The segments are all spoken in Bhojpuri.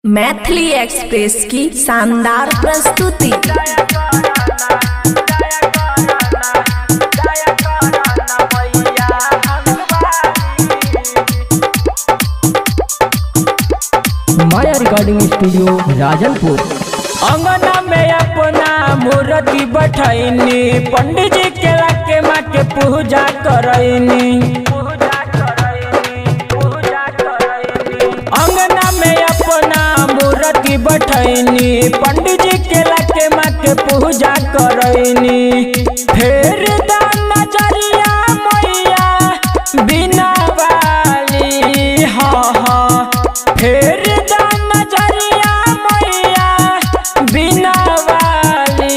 मैथिली एक्सप्रेस की शानदार प्रस्तुति। माया रिकॉर्डिंग स्टूडियो राजनपुर। अंगना में अपना मूर्ति बैठनी, पंडित जी के लाके माँ के पूजा करनी। अंगना में अपना मूर्ति बैठनी, पंडित जी के लाके माँ के पूजा करनी। फेर नजरिया मैया बिना वाली, हाँ हाँ फेर नजरिया मैया बिना वाली।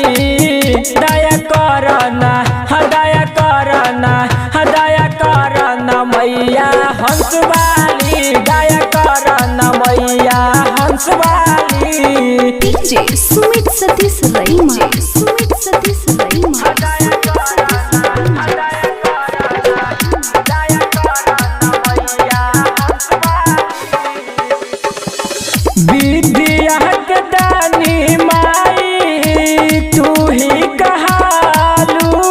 दया करना दया करना दया करना मैया हंस वाली, दया करना मैया हंस वाली। डीजे सुमित सतीश रईमा, सुमित सतीश रईमा। विद्या के दानी माई तू ही कहालू,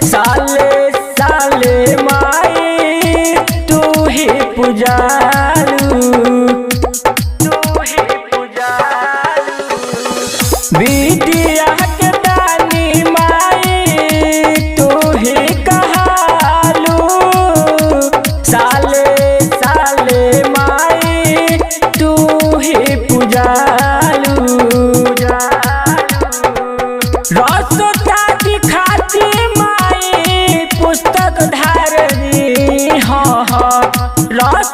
साले साले माई तू ही पूजालू, तू ही पूजालू। विद्या के दानी माई तू ही कहालू, साले साले माई तू ही पूजालू। रस दिखाती माई पुस्तक धारनी, हाँ हाँ रस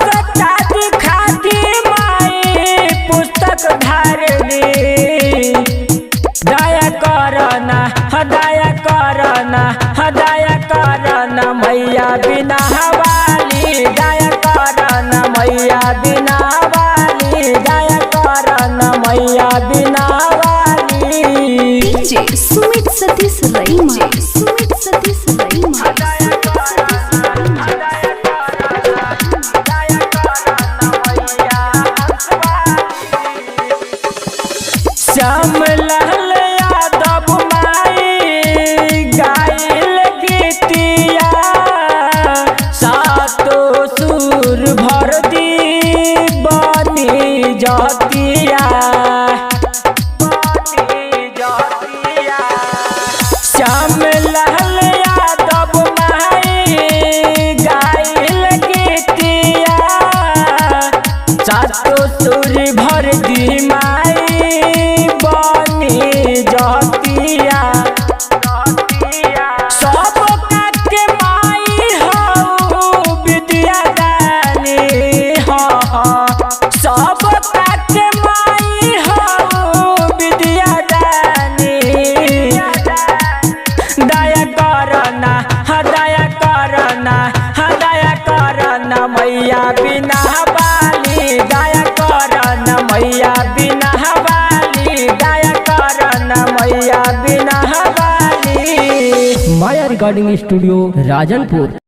दिखाती माई पुस्तक धारनी। दया करना दया करना दया करना मैया बिना वाली, दया करना मैया बिना वाली, दया करना मैया बिना वाली। डीजे सुमित सतीश रईमा, सुमित सतीश रईमा। श्याम लाल यादव माई गाइल गीतिया, सातो सुर भर दी बनी जतिया, बनी जतिया। श्याम लाल यादव माई गाइल गीतिया, सातो सुर भर दी माई बनी जतिया। सब के माई हो विद्या दानी, हाँ हाँ सब के माई हो विद्या दानी। दया करना दया करना दया करना मैया बिना वाली, दया करना मैया बिना वाली, दया करना मैया बिना वाली। माया रिकॉर्डिंग स्टूडियो राजनपुर।